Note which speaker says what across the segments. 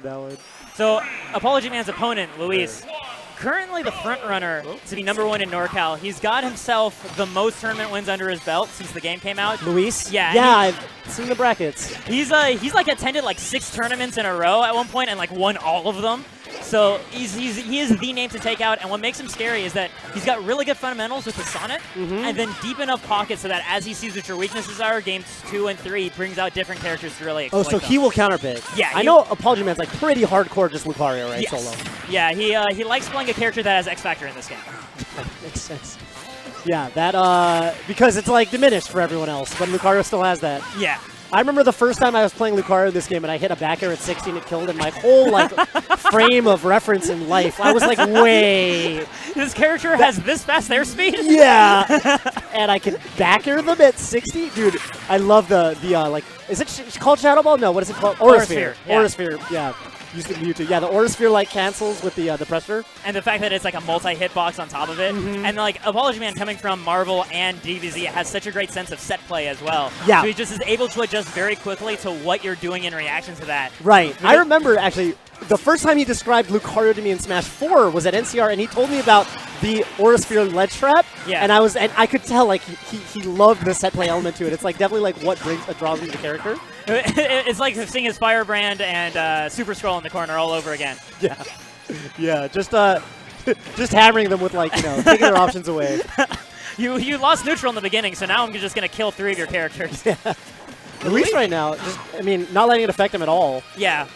Speaker 1: that one.
Speaker 2: So, Apologyman's opponent, Luis, currently the front runner to be #1 in NorCal. He's got himself the most tournament wins under his belt since the game came out.
Speaker 1: Luis?
Speaker 2: Yeah.
Speaker 1: Yeah, I've seen the brackets.
Speaker 2: He's like attended like 6 tournaments in a row at one point and like won all of them. So he is the name to take out, and what makes him scary is that he's got really good fundamentals with the Sonnet, and then deep enough pockets so that as he sees what your weaknesses are, games 2 and 3 brings out different characters to really exploit
Speaker 1: Oh, so
Speaker 2: them.
Speaker 1: he will counterpick.
Speaker 2: Yeah,
Speaker 1: I know Apologyman's like pretty hardcore just Lucario, right?
Speaker 2: Yes.
Speaker 1: Solo.
Speaker 2: Yeah, he likes playing a character that has X Factor in this game.
Speaker 1: That makes sense. Yeah, that because it's like diminished for everyone else, but Lucario still has that.
Speaker 2: Yeah.
Speaker 1: I remember the first time I was playing Lucario in this game and I hit a back air at 60 and it killed, and my whole like frame of reference in life, I was like, wait.
Speaker 2: This character has this fast airspeed?
Speaker 1: Yeah. And I can back air them at 60? Dude, I love the like, is it called Shadow Ball? No, what is it called? Aurasphere.
Speaker 2: Yeah.
Speaker 1: Aurasphere, yeah. Used to Mewtwo. Yeah, the Aurasphere like cancels with the pressure.
Speaker 2: And the fact that it's like a multi-hitbox on top of it. And like Apologyman coming from Marvel and DBZ has such a great sense of set play as well.
Speaker 1: Yeah.
Speaker 2: So he just is able to adjust very quickly to what you're doing in reaction to that.
Speaker 1: Right. I remember actually the first time he described Lucario to me in Smash 4 was at NCR, and he told me about the Aurasphere ledge trap.
Speaker 2: Yeah.
Speaker 1: And I could tell like he loved the set play element to it. It's like definitely like what draws him to the character.
Speaker 2: It's like seeing his Firebrand and Super Scroll in the corner all over again.
Speaker 1: Yeah. Yeah, just hammering them with like, taking their options away.
Speaker 2: You lost neutral in the beginning, so now I'm just going to kill 3 of your characters.
Speaker 1: Yeah. Luis right now, not letting it affect him at all.
Speaker 2: Yeah.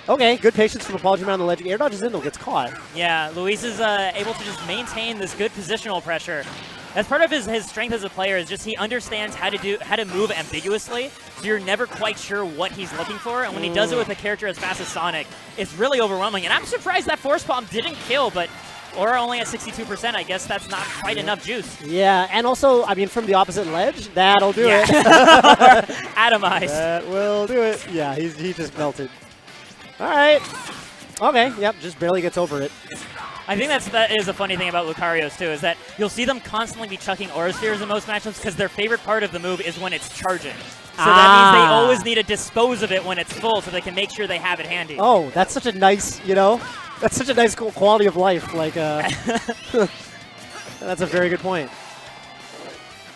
Speaker 1: Okay, good patience from Apologyman on the ledge. Air dodges in though, gets caught.
Speaker 2: Yeah, Luis is able to just maintain this good positional pressure. That's part of his strength as a player, is just he understands how to move ambiguously, so you're never quite sure what he's looking for, and when he does it with a character as fast as Sonic, it's really overwhelming. And I'm surprised that Force Palm didn't kill, but Aura only at 62%, I guess that's not quite enough juice.
Speaker 1: Yeah, and also, from the opposite ledge, that'll do it.
Speaker 2: Atomized.
Speaker 1: That will do it. Yeah, he just melted. All right. Okay, yep, just barely gets over it.
Speaker 2: I think that is a funny thing about Lucario's too, is that you'll see them constantly be chucking Aura Spheres in most matchups because their favorite part of the move is when it's charging. So that means they always need to dispose of it when it's full so they can make sure they have it handy.
Speaker 1: Oh, that's such a nice, that's such a nice quality of life. Like, that's a very good point.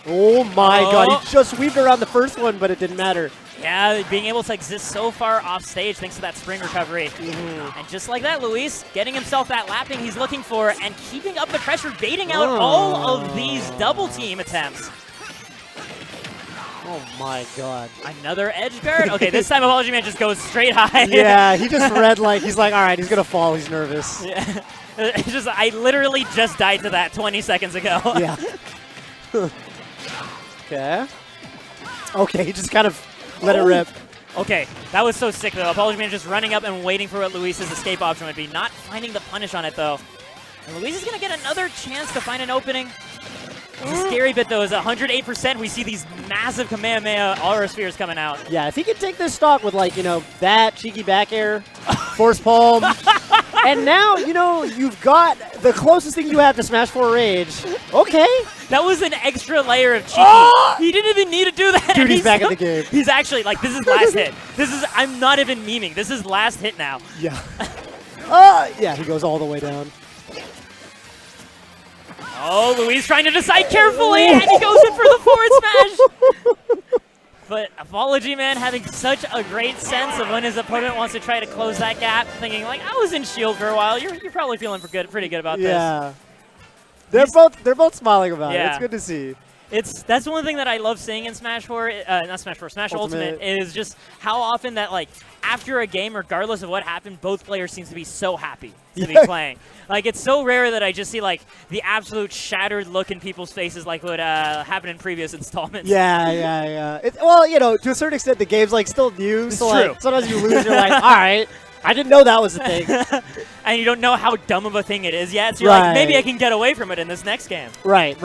Speaker 1: Oh my god, he just weaved around the first one, but it didn't matter.
Speaker 2: Yeah, being able to exist so far off stage thanks to that spring recovery. And just like that, Luis getting himself that lapping he's looking for and keeping up the pressure, baiting out all of these double team attempts.
Speaker 1: Oh my god.
Speaker 2: Another edge guard? Okay, this time Apologyman just goes straight high.
Speaker 1: Yeah, he just read he's like, all right, he's going to fall, he's nervous.
Speaker 2: Yeah. It's just, I literally just died to that 20 seconds ago.
Speaker 1: Yeah. Okay. Okay, he just kind of let it rip.
Speaker 2: Okay, that was so sick though. Apologyman just running up and waiting for what Luis's escape option would be. Not finding the punish on it though. And Luis is going to get another chance to find an opening. The scary bit though is 108%. We see these massive Kamehameha Aura Spheres coming out.
Speaker 1: Yeah, if he can take this stock with that cheeky back air, Force Palm, and now, you've got the closest thing you have to Smash 4 Rage. Okay.
Speaker 2: That was an extra layer of cheeky. He didn't even need to do that.
Speaker 1: Dude, he's back in the game.
Speaker 2: He's actually, this is last hit. I'm not even memeing. This is last hit now.
Speaker 1: Yeah. Yeah, he goes all the way down.
Speaker 2: Oh, Luis trying to decide carefully, and he goes in for the forward smash. But Apologyman having such a great sense of when his opponent wants to try to close that gap, thinking I was in shield for a while. You're probably feeling pretty good about this.
Speaker 1: Yeah. They're both smiling about it. It's good to see.
Speaker 2: That's one thing that I love seeing in Smash 4, not Smash 4, Smash Ultimate, is just how often that after a game, regardless of what happened, both players seem to be so happy to be playing. It's so rare that I just see the absolute shattered look in people's faces like what happened in previous installments.
Speaker 1: Yeah. Well, to a certain extent, the game's still new.
Speaker 2: It's
Speaker 1: so
Speaker 2: true.
Speaker 1: Sometimes you lose, you're like, all right, I didn't know that was a thing.
Speaker 2: And you don't know how dumb of a thing it is yet. So you're like, maybe I can get away from it in this next game.
Speaker 1: Right.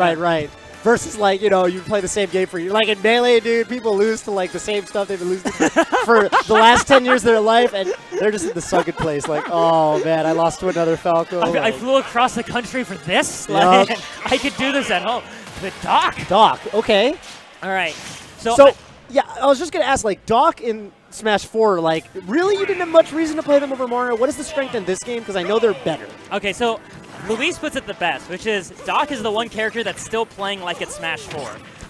Speaker 1: Versus, you play the same game for you. In Melee, dude, people lose to, the same stuff they've been losing for the last 10 years of their life, and they're just in the sunken place. Oh, man, I lost to another Falco.
Speaker 2: I flew across the country for this?
Speaker 1: Yep.
Speaker 2: I could do this at home. The Doc.
Speaker 1: Doc, okay.
Speaker 2: All right.
Speaker 1: So yeah, I was just going to ask, Doc in Smash 4, like, really you didn't have much reason to play them over Mario? What is the strength in this game? Because I know they're better.
Speaker 2: Okay, so Luis puts it the best, which is Doc is the one character that's still playing like it's Smash 4.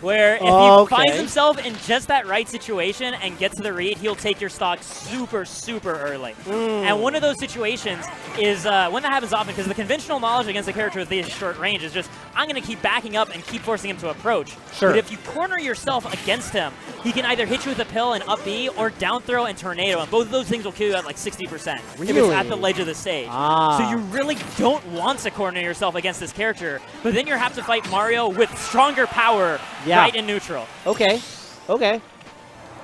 Speaker 2: Where if he finds himself in just that right situation and gets to the read, he'll take your stock super, super early. And one of those situations is when that happens often, because the conventional knowledge against a character with this short range is just, I'm going to keep backing up and keep forcing him to approach.
Speaker 1: Sure.
Speaker 2: But if you corner yourself against him, he can either hit you with a pill and up B or down throw and tornado, and both of those things will kill you at like 60% if it's at the ledge of the stage. So you really don't want to corner yourself against this character, but then you have to fight Mario with stronger power right in neutral.
Speaker 1: Okay.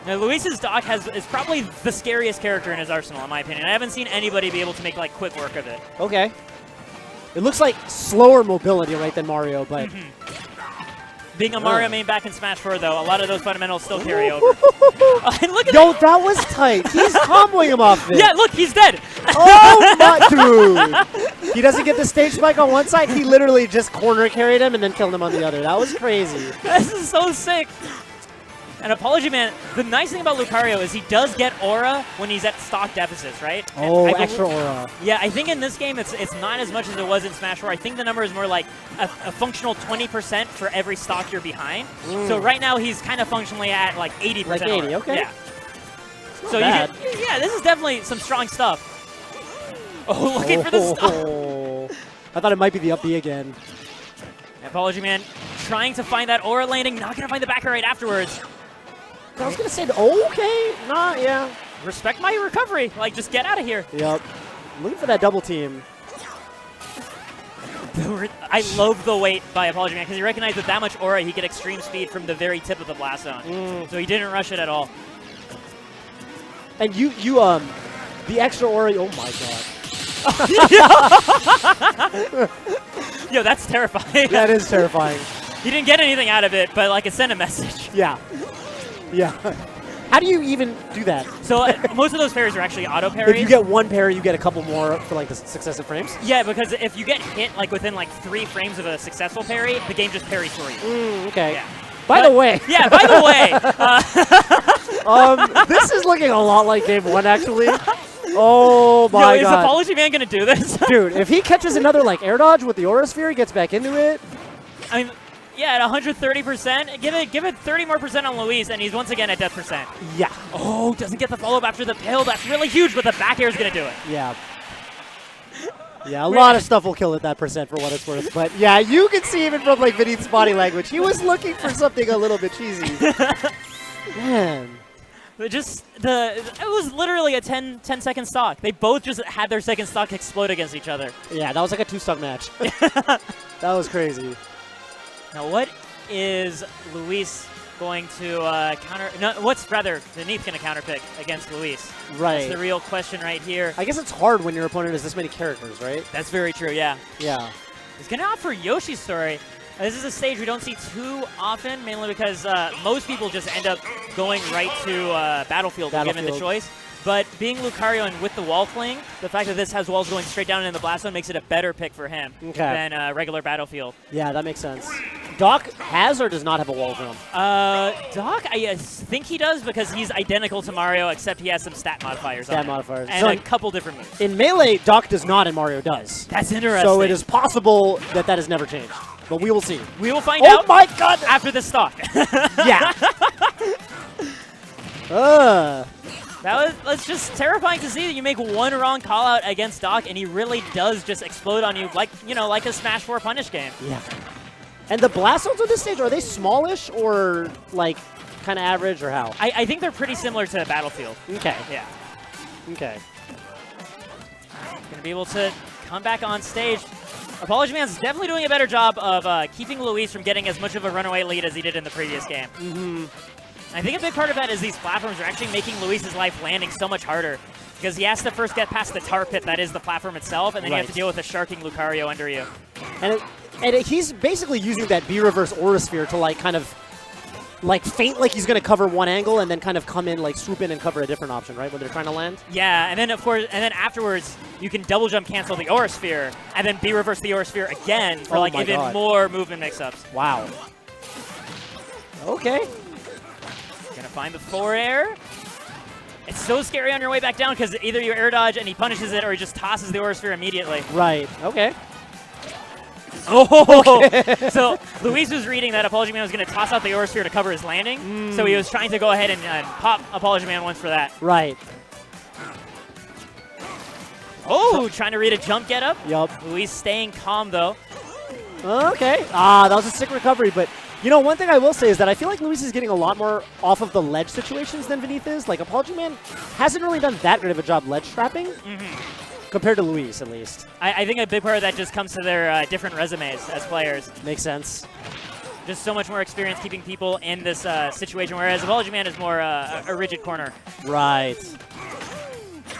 Speaker 2: Now, Luis's Doc is probably the scariest character in his arsenal, in my opinion. I haven't seen anybody be able to make like quick work of it.
Speaker 1: Okay. It looks like slower mobility, right, than Mario, but...
Speaker 2: Being a Mario main back in Smash 4, though, a lot of those fundamentals still carry over. And look at that was tight. He's comboing him off it. Yeah, look, he's dead.
Speaker 1: Oh, my dude. He doesn't get the stage spike on one side. He literally just corner carried him and then killed him on the other. That was crazy.
Speaker 2: This is so sick. And Apologyman, the nice thing about Lucario is he does get aura when he's at stock deficits, right?
Speaker 1: Extra aura.
Speaker 2: Yeah, I think in this game it's not as much as it was in Smash 4. I think the number is more like a functional 20% for every stock you're behind. So right now he's kind of functionally at like 80%.
Speaker 1: Like 80,
Speaker 2: aura.
Speaker 1: okay.
Speaker 2: Yeah. So yeah, this is definitely some strong stuff. Oh, looking for the stock.
Speaker 1: I thought it might be the up B again.
Speaker 2: Apologyman trying to find that aura landing, not going to find the backer right afterwards.
Speaker 1: I was going to say, okay. Yeah.
Speaker 2: Respect my recovery. Like, just get out of here.
Speaker 1: Yep. Looking for that double team.
Speaker 2: I love the wait by Apologyman because he recognized with that much aura, he get extreme speed from the very tip of the blast zone. So he didn't rush it at all.
Speaker 1: And the extra aura, oh my god.
Speaker 2: Yo, that's terrifying.
Speaker 1: That is terrifying.
Speaker 2: He didn't get anything out of it, but like it sent a message.
Speaker 1: Yeah. How do you even do that?
Speaker 2: So most of those parries are actually auto parries.
Speaker 1: If you get one parry, you get a couple more for like the successive frames?
Speaker 2: Yeah, because if you get hit like within like 3 frames of a successful parry, the game just parries for you.
Speaker 1: Okay.
Speaker 2: Yeah.
Speaker 1: By the way.
Speaker 2: Yeah, by the way.
Speaker 1: This is looking a lot like Game 1, actually. Oh my god.
Speaker 2: Is Apologyman going to do this?
Speaker 1: Dude, if he catches another like air dodge with the Aura Sphere, he gets back into it.
Speaker 2: I mean, yeah, at 130%, give it 30 more % on Luis, and he's once again at death %.
Speaker 1: Yeah.
Speaker 2: Oh, doesn't get the follow-up after the pill. That's really huge, but the back air is going to do it.
Speaker 1: Yeah. Yeah, a lot of stuff will kill at that % for what it's worth. But yeah, you can see even from like Vinny's body language, he was looking for something a little bit cheesy. Man.
Speaker 2: It was literally a 10-second stock. They both just had their second stock explode against each other.
Speaker 1: Yeah, that was like a 2-stock match. That was crazy.
Speaker 2: Now, what is Luis going to counter? No, what's rather Beneath going to counterpick against Luis?
Speaker 1: Right.
Speaker 2: That's the real question right here.
Speaker 1: I guess it's hard when your opponent has this many characters, right?
Speaker 2: That's very true. Yeah.
Speaker 1: Yeah.
Speaker 2: He's going to opt for Yoshi's story. This is a stage we don't see too often, mainly because most people just end up going right to Battlefield given the choice. But being Lucario and with the wall fling, the fact that this has walls going straight down in the blast zone makes it a better pick for him than regular Battlefield.
Speaker 1: Yeah, that makes sense. Doc has or does not have a wall jump?
Speaker 2: Doc, I think he does because he's identical to Mario, except he has some stat modifiers on it. And so a couple different moves.
Speaker 1: In Melee, Doc does not and Mario does.
Speaker 2: That's interesting.
Speaker 1: So it is possible that that has never changed. But we will see.
Speaker 2: We will find out.
Speaker 1: Oh my god!
Speaker 2: After this stock.
Speaker 1: Yeah.
Speaker 2: That's just terrifying to see that you make one wrong call out against Doc and he really does just explode on you like a Smash 4 punish game.
Speaker 1: Yeah. And the blast zones on this stage, are they smallish or like kind of average or how?
Speaker 2: I think they're pretty similar to Battlefield.
Speaker 1: Okay.
Speaker 2: Yeah.
Speaker 1: Okay.
Speaker 2: Gonna be able to come back on stage. Apologyman's definitely doing a better job of keeping Luis from getting as much of a runaway lead as he did in the previous game. I think a big part of that is these platforms are actually making Luis's life landing so much harder because he has to first get past the tar pit that is the platform itself, and then you have to deal with a sharking Lucario under you.
Speaker 1: And he's basically using that B reverse Aura Sphere to like kind of like feint like he's going to cover one angle and then kind of come in, like swoop in and cover a different option, right, when they're trying to land?
Speaker 2: Yeah, and then of course, afterwards, you can double jump cancel the Aura Sphere and then B reverse the Aura Sphere again for even more movement mix-ups.
Speaker 1: Wow. Okay.
Speaker 2: Gonna find the forward air. It's It's so scary on your way back down because either you air dodge and he punishes it or he just tosses the Aura Sphere immediately.
Speaker 1: Right. Okay.
Speaker 2: Oh! So Luis was reading that Apologyman was going to toss out the Aura Sphere to cover his landing, so he was trying to go ahead and pop Apologyman once for that.
Speaker 1: Right.
Speaker 2: Oh, trying to read a jump get up.
Speaker 1: Yup.
Speaker 2: Luis staying calm, though.
Speaker 1: Okay. That was a sick recovery, but you know, one thing I will say is that I feel like Luis is getting a lot more off of the ledge situations than Vinith is. Like, Apologyman hasn't really done that good of a job ledge trapping, compared to Luis, at least.
Speaker 2: I think a big part of that just comes to their different resumes as players.
Speaker 1: Makes sense.
Speaker 2: Just so much more experience keeping people in this situation, whereas Apologyman is more a rigid corner.
Speaker 1: Right.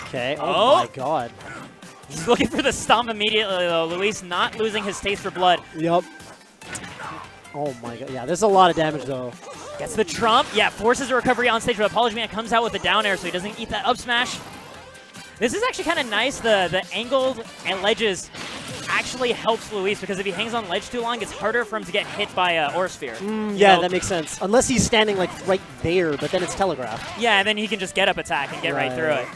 Speaker 1: Okay. Oh my god.
Speaker 2: He's looking for the stomp immediately, though. Luis not losing his taste for blood.
Speaker 1: Yup. Oh my god. Yeah, there's a lot of damage, though.
Speaker 2: Gets the trump. Yeah, forces a recovery on stage, but Apologyman comes out with the down air so he doesn't eat that up smash. This is actually kind of nice. The angled and ledges actually helps Luis because if he hangs on ledge too long, it's harder for him to get hit by Aura Sphere.
Speaker 1: Yeah, that makes sense. Unless he's standing like right there, but then it's telegraphed.
Speaker 2: Yeah, and then he can just get up attack and get right through it.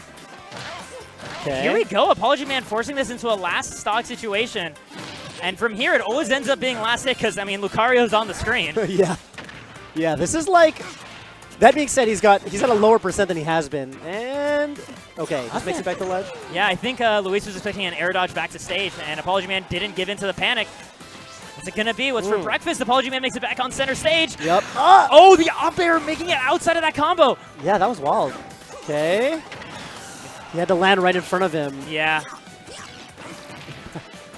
Speaker 1: Okay.
Speaker 2: Here we go. Apologyman forcing this into a last stock situation. And from here, it always ends up being last hit because, I mean, Lucario's on the screen.
Speaker 1: Yeah. Yeah, this is like... That being said, he's at a lower percent than he has been. And... Okay, just makes it back to ledge.
Speaker 2: Yeah, I think Luis was expecting an air dodge back to stage, and Apologyman didn't give in to the panic. What's it going to be? What's for breakfast? Apologyman makes it back on center stage.
Speaker 1: Yep.
Speaker 2: Oh, the up air making it outside of that combo.
Speaker 1: Yeah, that was wild. Okay. He had to land right in front of him.
Speaker 2: Yeah.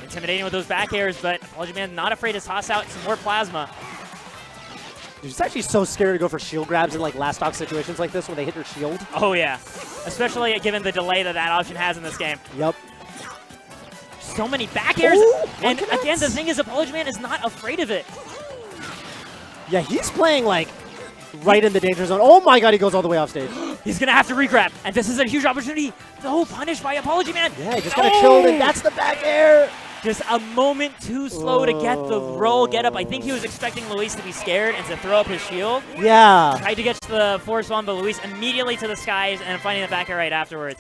Speaker 2: Intimidating with those back airs, but Apologyman not afraid to toss out some more plasma.
Speaker 1: It's actually so scary to go for shield grabs in like last stock situations like this when they hit your shield.
Speaker 2: Oh, yeah. Especially given the delay that option has in this game.
Speaker 1: Yep.
Speaker 2: So many back airs.
Speaker 1: Ooh,
Speaker 2: and again, the thing is, Apologyman is not afraid of it.
Speaker 1: Yeah, he's playing like right in the danger zone. Oh my god, he goes all the way off stage.
Speaker 2: He's going to have to regrab, and this is a huge opportunity. No, punished by Apologyman.
Speaker 1: Yeah, he just got killed, and that's the back air.
Speaker 2: Just a moment too slow to get the roll get up. I think he was expecting Luis to be scared and to throw up his shield.
Speaker 1: Yeah.
Speaker 2: Tried to get to the force bomb, but Luis immediately to the skies and finding the back air right afterwards.